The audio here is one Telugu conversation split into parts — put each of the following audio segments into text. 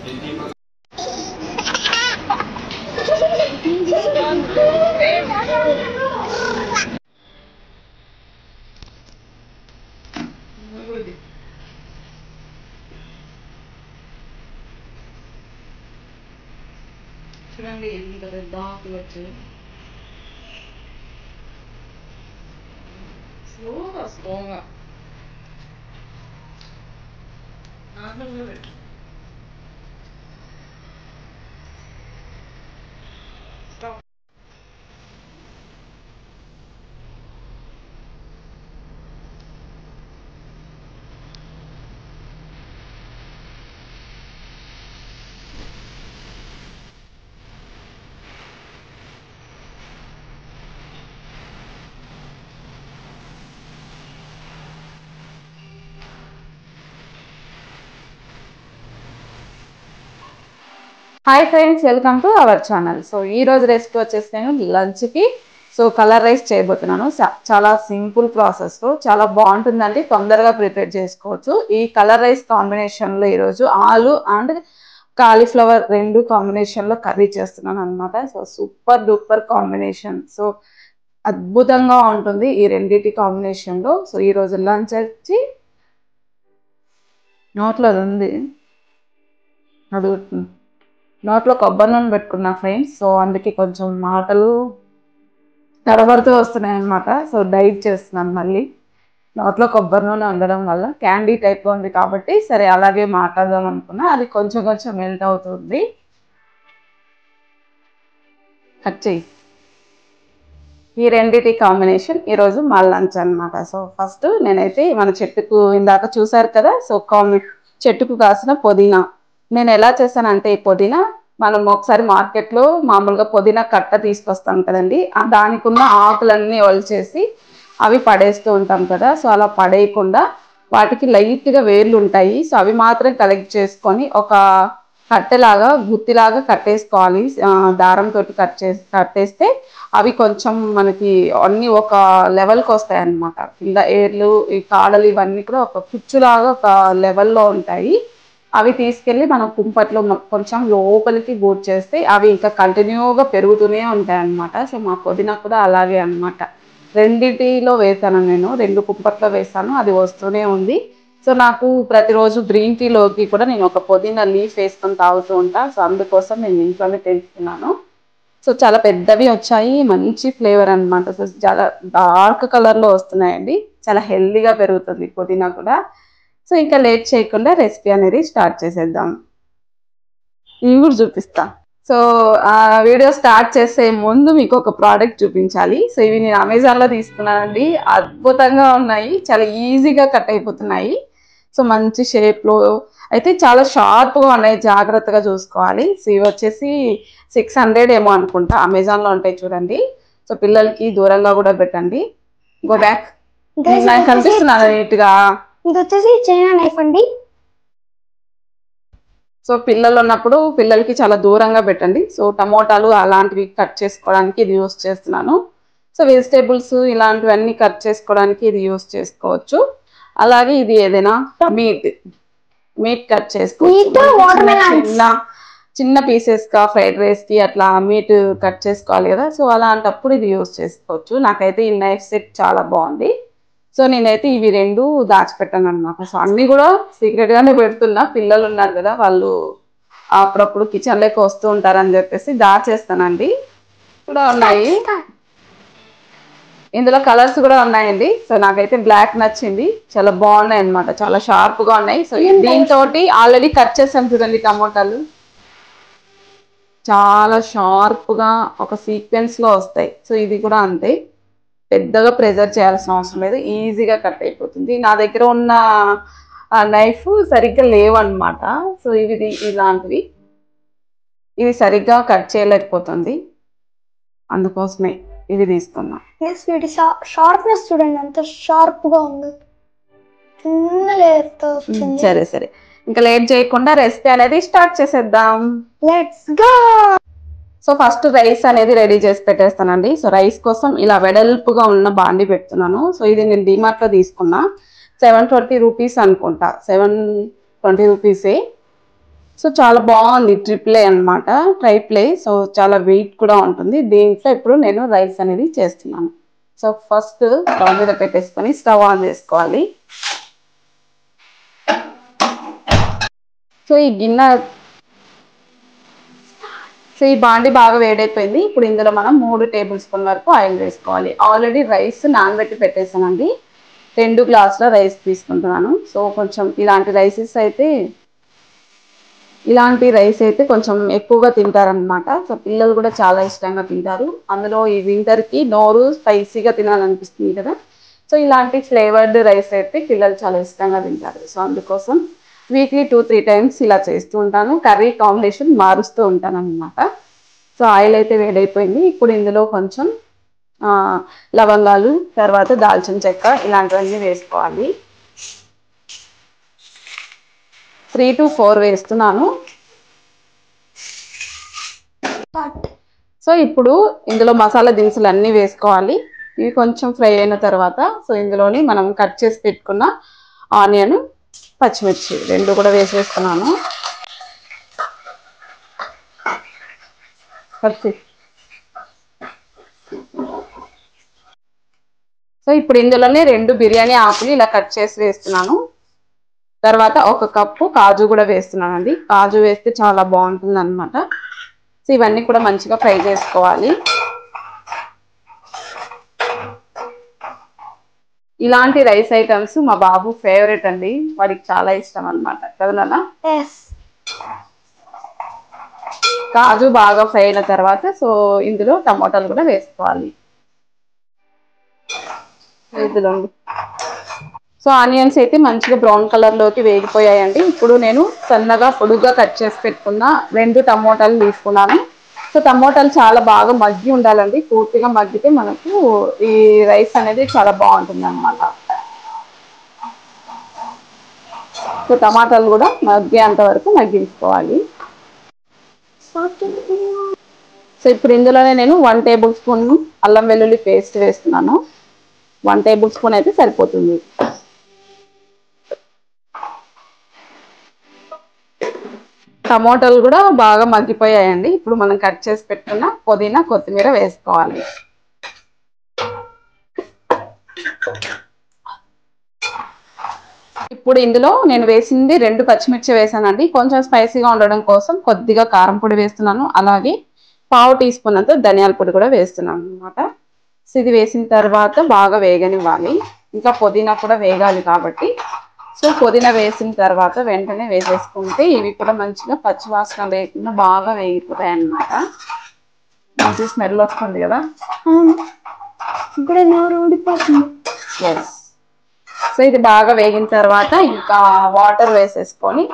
చూడండి ఎంత పెద్ద ఆకులు వచ్చాయి. స్లోగా స్లోగా నార్మల్గా పెట్టు. Hi friends, welcome to our channel. So ఈ రోజు రెసిపీ వచ్చేసి నేను లంచ్కి కలర్ రైస్ చేయబోతున్నాను. చాలా సింపుల్ ప్రాసెస్, చాలా బాగుంటుందండి, తొందరగా ప్రిపేర్ చేసుకోవచ్చు. ఈ కలర్ రైస్ కాంబినేషన్లో ఈరోజు ఆలు అండ్ కాలీఫ్లవర్ రెండు కాంబినేషన్లో కర్రీ చేస్తున్నాను అనమాట. So super duper combination. So అద్భుతంగా ఉంటుంది ఈ రెండింటి కాంబినేషన్లో. సో ఈరోజు లంచ్ వచ్చి నోట్లో ఉంది అడుగుతుంది, నోట్లో కొబ్బరి నూనె పెట్టుకున్నా ఫ్రెండ్స్. సో అందుకే కొంచెం మాటలు తడబడుతూ వస్తున్నాయి అనమాట. సో డైట్ చేస్తున్నాను, మళ్ళీ నోట్లో కొబ్బరి నూనె ఉండడం వల్ల క్యాండీ టైప్లో ఉంది కాబట్టి సరే అలాగే మాట్లాడదాం అనుకున్నా. అది కొంచెం కొంచెం మెల్ట్ అవుతుంది. కట్ చెయ్యి. ఈ రెండిటి కాంబినేషన్ ఈరోజు మా లంచ్ అనమాట. సో ఫస్ట్ నేనైతే మన చెట్టుకు ఇందాక చూసారు కదా, సో చెట్టుకు కాసిన పుదీనా నేను ఎలా చేశానంటే, ఈ పుదీనా మనం ఒకసారి మార్కెట్లో మామూలుగా పుదీనా కట్ట తీసుకొస్తాం కదండి, దానికి ఉన్న ఆకులన్నీ ఒలిచేసి అవి పడేస్తూ ఉంటాం కదా. సో అలా పడేయకుండా వాటికి లైట్గా వేర్లు ఉంటాయి. సో అవి మాత్రం కలెక్ట్ చేసుకొని ఒక కట్టెలాగా గుత్తిలాగా కట్టేసుకోవాలి. దారంతో కట్టేస్తే అవి కొంచెం మనకి అన్నీ ఒక లెవెల్కి వస్తాయి అన్నమాట. కింద ఏర్లు, ఈ కాడలు ఇవన్నీ కూడా ఒక కుచ్చులాగా ఒక లెవెల్లో ఉంటాయి. అవి తీసుకెళ్ళి మనం కుంపట్లో కొంచెం లోపలికి బూట్ చేస్తే అవి ఇంకా కంటిన్యూగా పెరుగుతూనే ఉంటాయి అన్నమాట. సో మా పుదీనా కూడా అలాగే అన్నమాట. రెండిటిలో వేసాను, నేను 2 కుంపట్లో వేసాను, అది వస్తూనే ఉంది. సో నాకు ప్రతిరోజు గ్రీన్ టీలోకి కూడా నేను ఒక పుదీనా లీఫ్ వేసుకొని తాగుతూ ఉంటాను. సో అందుకోసం నేను ఇంట్లోనే తెలుసుకున్నాను. సో చాలా పెద్దవి వచ్చాయి, మంచి ఫ్లేవర్ అనమాట. సో చాలా డార్క్ కలర్లో వస్తున్నాయండి, చాలా హెల్దీగా పెరుగుతుంది పుదీనా కూడా. సో ఇంకా లేట్ చేయకుండా రెసిపీ అనేది స్టార్ట్ చేసేద్దాం. ఇవి కూడా చూపిస్తా. సో ఆ వీడియో స్టార్ట్ చేసే ముందు మీకు ఒక ప్రోడక్ట్ చూపించాలి. సో ఇవి నేను అమెజాన్లో తీసుకున్నానండి, అద్భుతంగా ఉన్నాయి, చాలా ఈజీగా కట్ అయిపోతున్నాయి. సో మంచి షేప్లో అయితే చాలా షార్ప్గా ఉన్నాయి, జాగ్రత్తగా చూసుకోవాలి. సో ఇవి వచ్చేసి 600 ఏమో అనుకుంటా, అమెజాన్లో ఉంటాయి చూడండి. సో పిల్లలకి దూరంగా కూడా పెట్టండి. గో బ్యాక్, నాకు కనిపిస్తున్నాను నీట్గా. ఇది వచ్చేసి చైనా నైఫ్ అండి. సో పిల్లలు ఉన్నప్పుడు పిల్లలకి చాలా దూరంగా పెట్టండి. సో టమోటాలు అలాంటివి కట్ చేసుకోవడానికి ఇది యూస్ చేస్తున్నాను. సో వెజిటేబుల్స్ ఇలాంటివన్నీ కట్ చేసుకోవడానికి ఇది యూస్ చేసుకోవచ్చు. అలాగే ఇది ఏదైనా మీట్ కట్ చేసుకోవచ్చు, చిన్న పీసెస్గా ఫ్రైడ్ రైస్కి అట్లా మీట్ కట్ చేసుకోవాలి కదా. సో అలాంటప్పుడు ఇది యూస్ చేసుకోవచ్చు. నాకైతే ఈ నైఫ్ సెట్ చాలా బాగుంది. సో నేనైతే ఇవి 2 దాచిపెట్టాను అనమాట. సో అన్నీ కూడా సీక్రెట్గానే పెడుతున్నా, పిల్లలు ఉన్నారు కదా, వాళ్ళు అప్పుడప్పుడు కిచెన్లోకి వస్తూ ఉంటారని చెప్పేసి దాచేస్తానండి. కూడా ఉన్నాయి, ఇందులో కలర్స్ కూడా ఉన్నాయండి. సో నాకైతే బ్లాక్ నచ్చింది, చాలా బాగున్నాయి అనమాట, చాలా షార్ప్గా ఉన్నాయి. సో దీంతో ఆల్రెడీ కట్ చేసాం చూడండి, టమోటాలు చాలా షార్ప్గా ఒక సీక్వెన్స్లో వస్తాయి. సో ఇది కూడా అంతే, పెద్దగా ప్రెజర్ చేయాల్సిన అవసరం లేదు, ఈజీగా కట్ అయిపోతుంది. నా దగ్గర ఉన్న నైఫ్ సరిగ్గా లేవన్నమాట. సో ఇవి ఇలాంటివి ఇవి సరిగ్గా కట్ చేయలేకపోతుంది, అందుకోసమే ఇవి తీసుకున్నా. వీటి షార్ప్నెస్ చూడండి, ఎంత షార్ప్ గా ఉంది. సరే సరే, ఇంకా లేట్ చేయకుండా రెసిపీ అనేది స్టార్ట్ చేసేద్దాం. Let's go. So first rice అనేది రెడీ చేసి పెట్టేస్తానండి. సో రైస్ కోసం ఇలా వెడల్పుగా ఉన్న బాండి పెడుతున్నాను. సో ఇది నేను డిమార్ట్లో తీసుకున్నా, 720 రూపీస్ అనుకుంటా, 720 రూపీసే. సో చాలా బాగుంది, ట్రిప్లే అన్నమాట, ట్రైప్లే. సో చాలా వెయిట్ కూడా ఉంటుంది. దీంట్లో ఇప్పుడు నేను రైస్ అనేది చేస్తున్నాను. సో ఫస్ట్ స్టవ్ మీద పెట్టేసుకొని స్టవ్ ఆన్ చేసుకోవాలి. సో ఈ బాండి బాగా వేడైపోయింది. ఇప్పుడు ఇందులో మనం 3 టేబుల్ స్పూన్ వరకు ఆయిల్ వేసుకోవాలి. ఆల్రెడీ రైస్ నానబెట్టి పెట్టేసానండి. 2 గ్లాసుల రైస్ తీసుకుంటున్నాను. సో కొంచెం ఇలాంటి రైస్ అయితే కొంచెం ఎక్కువగా తింటారనమాట. సో పిల్లలు కూడా చాలా ఇష్టంగా తింటారు. అందులో ఈ వింటర్కి నోరు స్పైసీగా తినాలనిపిస్తుంది కదా. సో ఇలాంటి ఫ్లేవర్డ్ రైస్ అయితే పిల్లలు చాలా ఇష్టంగా తింటారు. సో అందుకోసం వీక్లీ 2-3 టైమ్స్ ఇలా చేస్తూ ఉంటాను. కర్రీ కాంబినేషన్ మారుస్తూ ఉంటాను అనమాట. సో ఆయిల్ అయితే వేడైపోయింది. ఇప్పుడు ఇందులో కొంచెం లవంగాలు, తర్వాత దాల్చిన చెక్క ఇలాంటివన్నీ వేసుకోవాలి. 3 to 4 వేస్తున్నాను. సో ఇప్పుడు ఇందులో మసాలా దినుసులు అన్నీ వేసుకోవాలి. ఇవి కొంచెం ఫ్రై అయిన తర్వాత సో ఇందులోని మనం కట్ చేసి పెట్టుకున్న ఆనియన్, పచ్చిమిర్చి 2 కూడా వేసేస్తున్నాను. సో ఇప్పుడు ఇందులోనే 2 బిర్యానీ ఆకులు ఇలా కట్ చేసి వేస్తున్నాను. తర్వాత 1 కప్పు కాజు కూడా వేస్తున్నానండి. కాజు వేస్తే చాలా బాగుంటుంది అనమాట. సో ఇవన్నీ కూడా మంచిగా ఫ్రై చేసుకోవాలి. ఇలాంటి రైస్ ఐటమ్స్ మా బాబు ఫేవరెట్ అండి. వాడికి చాలా ఇష్టం అనమాట కదా నాన్న. కాజు బాగా ఫ్రై అయిన తర్వాత సో ఇందులో టమోటాలు కూడా వేసుకోవాలి. సో ఆనియన్స్ అయితే మంచిగా బ్రౌన్ కలర్ లోకి వేగిపోయాయండి. ఇప్పుడు నేను సన్నగా పొడుగ్గా కట్ చేసి పెట్టుకున్న 2 టమోటాలు తీసుకున్నాను. సో టమోటాలు చాలా బాగా మగ్గి ఉండాలండి. పూర్తిగా మగ్గితే మనకు ఈ రైస్ అనేది చాలా బాగుంటుంది అనమాట. సో టమాటాలు కూడా మగ్గేంత వరకు మగ్గించుకోవాలి. సో ఇప్పుడు ఇందులోనే నేను 1 టేబుల్ స్పూన్ అల్లం వెల్లుల్లి పేస్ట్ వేస్తున్నాను. 1 టేబుల్ స్పూన్ అయితే సరిపోతుంది. టమోటాలు కూడా బాగా మగ్గిపోయాయండి. ఇప్పుడు మనం కట్ చేసి పెట్టుకున్న పుదీనా, కొత్తిమీర వేసుకోవాలి. ఇప్పుడు ఇందులో నేను వేసింది 2 పచ్చిమిర్చి వేసానండి. కొంచెం స్పైసీగా ఉండడం కోసం కొద్దిగా కారం పొడి వేస్తున్నాను. అలాగే 1/2 టీ స్పూన్ అంత ధనియాల పొడి కూడా వేస్తున్నాను అనమాట. సో ఇది వేసిన తర్వాత బాగా వేగనివ్వాలి. ఇంకా పుదీనా కూడా వేగాలి కాబట్టి సో పుదీనా వేసిన తర్వాత వెంటనే వేసేసుకుంటే ఇవి కూడా మంచిగా పచ్చివాసన లేకుండా బాగా వేగిపోతాయి అన్నమాట. మంచి స్మెల్ వస్తుంది కదా. సో ఇది బాగా వేగిన తర్వాత ఇంకా వాటర్ వేసేసుకొని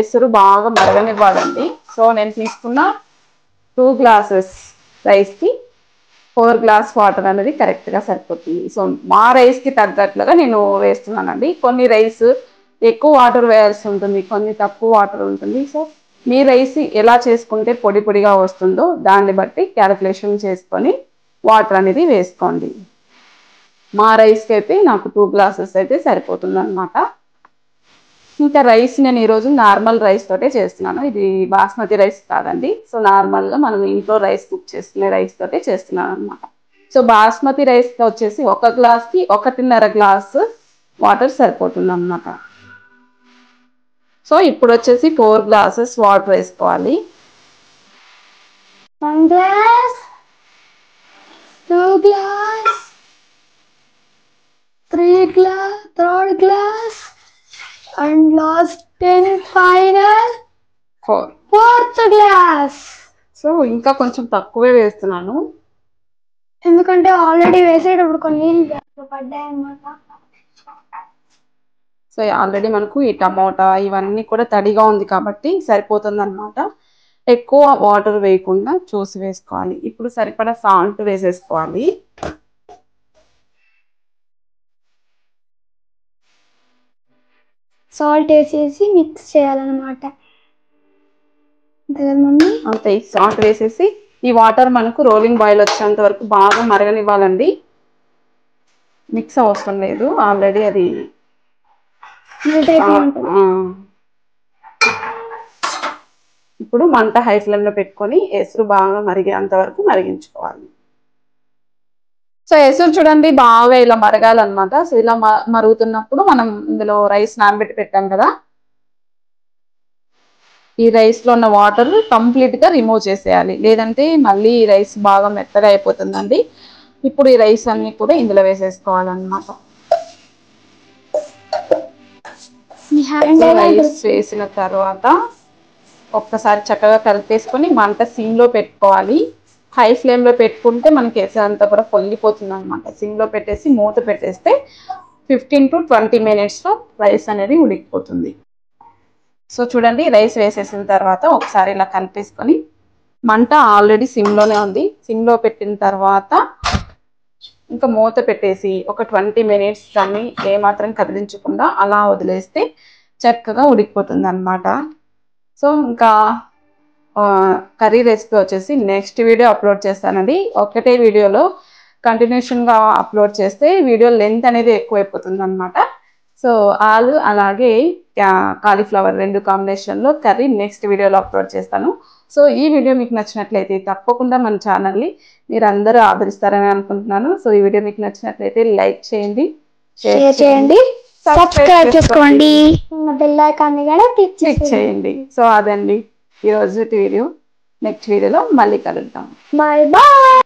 ఎసురు బాగా మరగనివ్వాలండి. సో నేను తీసుకున్న 2 గ్లాసెస్ రైస్కి 4 గ్లాస్ వాటర్ అనేది కరెక్ట్గా సరిపోతుంది. సో మా రైస్కి తగ్గట్లుగా నేను వేస్తున్నానండి. కొన్ని రైస్ ఎక్కువ వాటర్ వేయాల్సి ఉంటుంది, కొన్ని తక్కువ వాటర్ ఉంటుంది. సో మీ రైస్ ఎలా చేసుకుంటే పొడి పొడిగా వస్తుందో దాన్ని బట్టి క్యాలిక్యులేషన్ చేసుకొని వాటర్ అనేది వేసుకోండి. మా రైస్కి అయితే నాకు 2 గ్లాసెస్ అయితే సరిపోతుంది అనమాట. ఇంకా రైస్ నేను ఈరోజు నార్మల్ రైస్ తోటే చేస్తున్నాను. ఇది బాస్మతి రైస్ కాదండి. సో నార్మల్గా మనం ఇంట్లో రైస్ కుక్ చేసుకునే రైస్ తోటే చేస్తున్నాను అనమాట. సో బాస్మతి రైస్ వచ్చేసి 1 గ్లాస్కి 1.5 గ్లాస్ వాటర్ సరిపోతుంది అనమాట. సో ఇప్పుడు వచ్చేసి 4 గ్లాసెస్ వాటర్ వేసుకోవాలి. 1 glass, 2 glass, 3 glass, 3rd glass, and last and final 4th glass. So ఇంకా కొంచెం తక్కువే వేస్తున్నాను, ఎందుకంటే ఆల్రెడీ వేసేటప్పుడు కొన్ని పడ్డాయి అన్నమాట. సో ఆల్రెడీ మనకు ఈ టమోటా ఇవన్నీ కూడా తడిగా ఉంది కాబట్టి సరిపోతుంది అనమాట. ఎక్కువ వాటర్ వేయకుండా చూసి వేసుకోవాలి. ఇప్పుడు సరిపడా సాల్ట్ వేసేసుకోవాలి. సాల్ట్ వేసేసి మిక్స్ చేయాలన్నమాట. అంతే, సాల్ట్ వేసేసి ఈ వాటర్ మనకు రోలింగ్ బాయిల్ వచ్చేంత వరకు బాగా మరగనివ్వాలండి. మిక్స్ అవసరం లేదు, ఆల్రెడీ అది ఇప్పుడు మంట హై ఫ్లేమ్లో పెట్టుకొని ఎసురు బాగా మరిగేంత వరకు మరిగించుకోవాలి. సో ఎసురు చూడండి బాగా ఇలా మరగాలన్నమాట. సో ఇలా మరుగుతున్నప్పుడు మనం ఇందులో రైస్ నానబెట్టి పెట్టాం కదా, ఈ రైస్లో ఉన్న వాటర్ కంప్లీట్గా రిమూవ్ చేసేయాలి, లేదంటే మళ్ళీ ఈ రైస్ బాగా మెత్తగా అయిపోతుందండి. ఇప్పుడు ఈ రైస్ అన్ని కూడా ఇందులో వేసేసుకోవాలన్నమాట. రైస్ వేసిన తర్వాత ఒక్కసారి చక్కగా కలిపేసుకొని మంట సిమ్లో పెట్టుకోవాలి. హై ఫ్లేమ్లో పెట్టుకుంటే మనకి ఎసరు అంతా కూడా పొంగిపోతుంది అనమాట. సిమ్లో పెట్టేసి మూత పెట్టేస్తే 15 to 20 minutesలో రైస్ అనేది ఉడికిపోతుంది. సో చూడండి రైస్ వేసేసిన తర్వాత ఒకసారి ఇలా కలిపేసుకొని, మంట ఆల్రెడీ సిమ్లోనే ఉంది, సిమ్లో పెట్టిన తర్వాత ఇంకా మూత పెట్టేసి ఒక 20 minutes దాన్ని ఏమాత్రం కదిలించకుండా అలా వదిలేస్తే చక్కగా ఉడికిపోతుంది అనమాట. సో ఇంకా కర్రీ రెసిపీ వచ్చేసి నెక్స్ట్ వీడియో అప్లోడ్ చేస్తానండి. ఒకటే వీడియోలో కంటిన్యూషన్గా అప్లోడ్ చేస్తే వీడియో లెంత్ అనేది ఎక్కువైపోతుంది అనమాట. సో ఆలు అలాగే కాలీఫ్లవర్ 2 కాంబినేషన్లో కర్రీ నెక్స్ట్ వీడియోలో అప్లోడ్ చేస్తాను. సో ఈ వీడియో మీకు నచ్చినట్లయితే తప్పకుండా మన ఛానల్ని మీరు అందరూ ఆదరిస్తారని అనుకుంటున్నాను. సో ఈ వీడియో మీకు నచ్చినట్లయితే లైక్ చేయండి, షేర్ చేయండి, సబ్స్క్రైబ్ చేసుకోండి, బెల్ ఐకాన్ కూడా క్లిక్ చేయండి. సో అదండి ఈరోజు వీడియో. నెక్స్ట్ వీడియోలో మళ్ళీ కలుద్దాం. Bye bye.